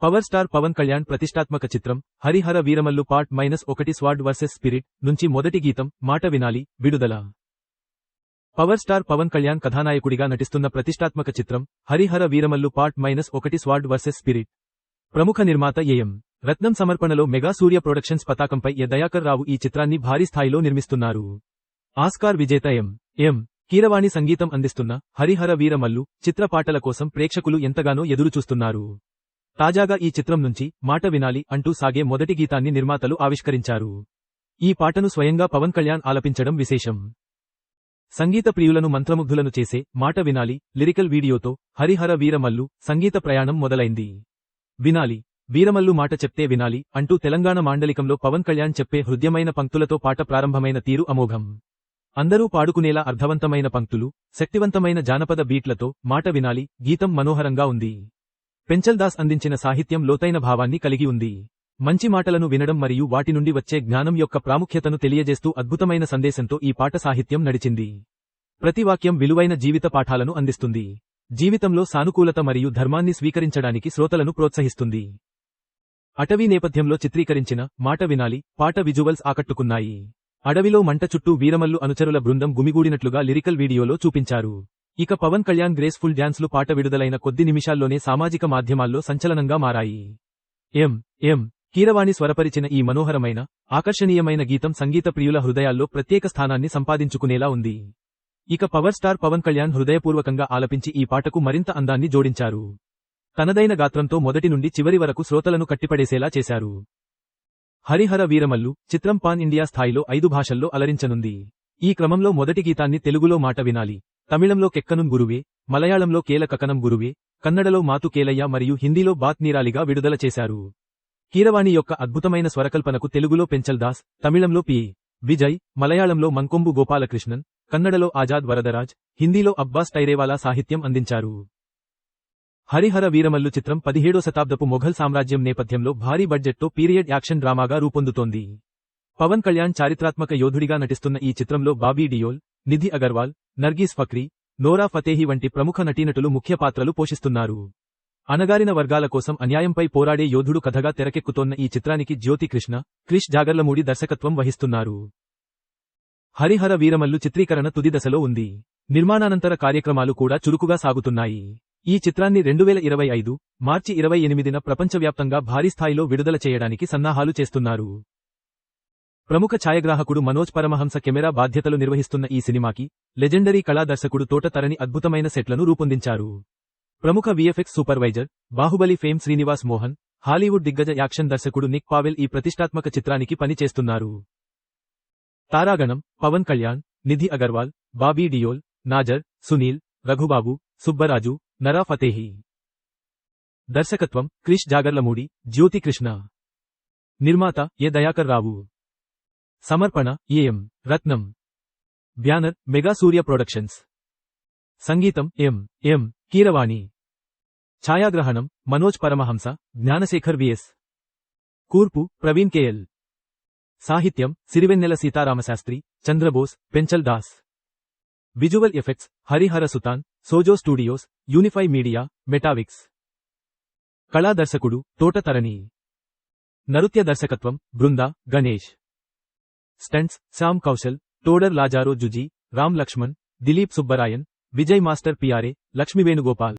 Power star Pawan Kalyan ప్రతిష్టాత్మక చిత్రం Harihara Veeramallu part -1 sword versus spirit నుంచి మొదటి గీతం మాట వినాలి విడుదల. పవర్ స్టార్ పవన్ కళ్యాణ్ కథానాయకుడిగా నటిస్తున్న ప్రతిష్టాత్మక చిత్రం Harihara Veeramallu part -1 sword versus spirit. ప్రముఖ నిర్మాత ఏఎం రత్నం సమర్పణలో మెగా సూర్య ప్రొడక్షన్స్ పతాకంపై ఎ దయాకర్ రావు ఈ చిత్రాన్ని భారీ స్థాయిలో నిర్మిస్తున్నారు. ఆస్కార్ విజేత ఎం కీరవాణి సంగీతం అందిస్తున్న హరిహర వీరమల్లు చిత్ర పాటల కోసం ప్రేక్షకులు ఎంతగానో ఎదురుచూస్తున్నారు. తాజాగా ఈ చిత్రం నుంచి మాట వినాలి అంటూ సాగే మొదటి గీతాన్ని నిర్మాతలు ఆవిష్కరించారు. ఈ పాటను స్వయంగా పవన్ కళ్యాణ్ ఆలపించడం విశేషం. సంగీత ప్రియులను మంత్రముగ్ధులను చేసే మాట వినాలి లిరికల్ వీడియోతో హరిహర వీరమల్లు సంగీత ప్రయాణం మొదలైంది. వినాలి వీరమల్లు మాట చెప్తే వినాలి అంటూ తెలంగాణ మాండలికంలో పవన్ కళ్యాణ్ చెప్పే హృద్యమైన పంక్తులతో పాట ప్రారంభమైన తీరు అమోఘం. అందరూ పాడుకునేలా అర్థవంతమైన పంక్తులు, శక్తివంతమైన జానపద బీట్లతో మాట వినాలి గీతం మనోహరంగా ఉంది. పెంచల్ దాస్ అందించిన సాహిత్యం లోతైన భావాన్ని కలిగి ఉంది. మంచి మాటలను వినడం మరియు వాటి నుండి వచ్చే జ్ఞానం యొక్క ప్రాముఖ్యతను తెలియజేస్తూ అద్భుతమైన సందేశంతో ఈ పాట సాహిత్యం నడిచింది. ప్రతి వాక్యం విలువైన జీవిత పాఠాలను అందిస్తుంది. జీవితంలో సానుకూలత మరియు ధర్మాన్ని స్వీకరించడానికి శ్రోతలను ప్రోత్సహిస్తుంది. అటవీ నేపథ్యంలో చిత్రీకరించిన మాట వినాలి పాట విజువల్స్ ఆకట్టుకున్నాయి. అడవిలో మంట చుట్టూ వీరమల్లు అనుచరుల బృందం గుమిగూడినట్లుగా లిరికల్ వీడియోలో చూపించారు. ఇక పవన్ కళ్యాణ్ గ్రేస్ఫుల్ డ్యాన్స్లు పాట విడుదలైన కొద్ది నిమిషాల్లోనే సామాజిక మాధ్యమాల్లో సంచలనంగా మారాయి. ఎం కీరవాణి స్వరపరిచిన ఈ మనోహరమైన, ఆకర్షణీయమైన గీతం సంగీత ప్రియుల హృదయాల్లో ప్రత్యేక స్థానాన్ని సంపాదించుకునేలా ఉంది. ఇక పవర్ స్టార్ పవన్ కళ్యాణ్ హృదయపూర్వకంగా ఆలపించి ఈ పాటకు మరింత అందాన్ని జోడించారు. తనదైన గాత్రంతో మొదటి నుండి చివరి వరకు శ్రోతలను కట్టిపడేసేలా చేశారు. హరిహర వీరమల్లు చిత్రం పాన్ ఇండియా స్థాయిలో 5 భాషల్లో అలరించనుంది. ఈ క్రమంలో మొదటి గీతాన్ని తెలుగులో మాట వినాలి, తమిళంలో కెక్కనుం గురువే, మలయాళంలో కేల కకనం గురువే, కన్నడలో మాతు కేలయ్య మరియు హిందీలో బాత్ నీరాలిగా విడుదల చేశారు. కీరవాణి యొక్క అద్భుతమైన స్వరకల్పనకు తెలుగులో పెంచల్ దాస్, తమిళంలో పి. విజయ్, మలయాళంలో మంకొంబు గోపాలకృష్ణన్, కన్నడలో ఆజాద్ వరదరాజ్, హిందీలో అబ్బాస్ టైరేవాలా సాహిత్యం అందించారు. హరిహర వీరమల్లు చిత్రం 17వ శతాబ్దపు మొఘల్ సామ్రాజ్యం నేపథ్యంలో భారీ బడ్జెట్తో పీరియడ్ యాక్షన్ డ్రామాగా రూపొందుతోంది. పవన్ కళ్యాణ్ చారిత్రాత్మక యోధుడిగా నటిస్తున్న ఈ చిత్రంలో బాబీ డియోల్, నిధి అగర్వాల్, నర్గీస్ ఫక్రీ, నోరా ఫతేహి వంటి ప్రముఖ నటీనటులు ముఖ్య పాత్రలు పోషిస్తున్నారు. అణగారిన వర్గాల కోసం అన్యాయంపై పోరాడే యోధుడు కథగా తెరకెక్కుతోన్న ఈ చిత్రానికి జ్యోతి కృష్ణ, క్రిష్ జాగర్లమూడి దర్శకత్వం వహిస్తున్నారు. హరిహర వీరమల్లు చిత్రీకరణ తుది దశలో ఉంది. నిర్మాణానంతర కార్యక్రమాలు కూడా చురుకుగా సాగుతున్నాయి. ఈ చిత్రాన్ని 2025 మార్చి 28న ప్రపంచవ్యాప్తంగా భారీ స్థాయిలో విడుదల చేయడానికి సన్నాహాలు చేస్తున్నారు. ప్రముఖ ఛాయాగ్రాహకుడు మనోజ్ పరమహంస కెమెరా బాధ్యతలు నిర్వహిస్తున్న ఈ సినిమాకి లెజెండరీ కళా దర్శకుడు తోట తరణి అద్భుతమైన సెట్లను రూపొందించారు. ప్రముఖ VFX supervisor Baahubali fame Srinivas Mohan, Hollywood దిగ్గజ యాక్షన్ దర్శకుడు నిక్ పావెల్ ఈ ప్రతిష్టాత్మక చిత్రానికి పని చేస్తున్నారు. తారాగణం పవన్ కళ్యాణ్, నిధి అగర్వాల్, బాబీ డియోల్, నాజర్, సునీల్, రఘుబాబు, సుబ్బరాజు, నరా ఫతేహి. దర్శకత్వం క్రిష్ జాగర్లమూడి, జ్యోతి కృష్ణ. నిర్మాత ఎ దయాకర్ రావు. సమర్పణ AM Ratnam. Banner Mega Surya productions. సంగీతం ఎం కీరవాణి. ఛాయాగ్రహణం మనోజ్ పరమహంస, జ్ఞానశేఖర్ విఎస్. కూర్పు ప్రవీణ్ కేఎల్. సాహిత్యం Sirivennela Seetharamasastry, Chandrabose, Penchal Das. Visual effects Harihara Suthan, Sojo studios, Unify media, Metavix. కళా దర్శకుడు తోట తరణి. నృత్య దర్శకత్వం Brinda Ganesh. Stunts Shyam Kaushal, Todor Lazaro Juji, Ram Lakshman, Dileep Subbarayan, Vijay master PRA, లక్ష్మీవేణుగోపాల్.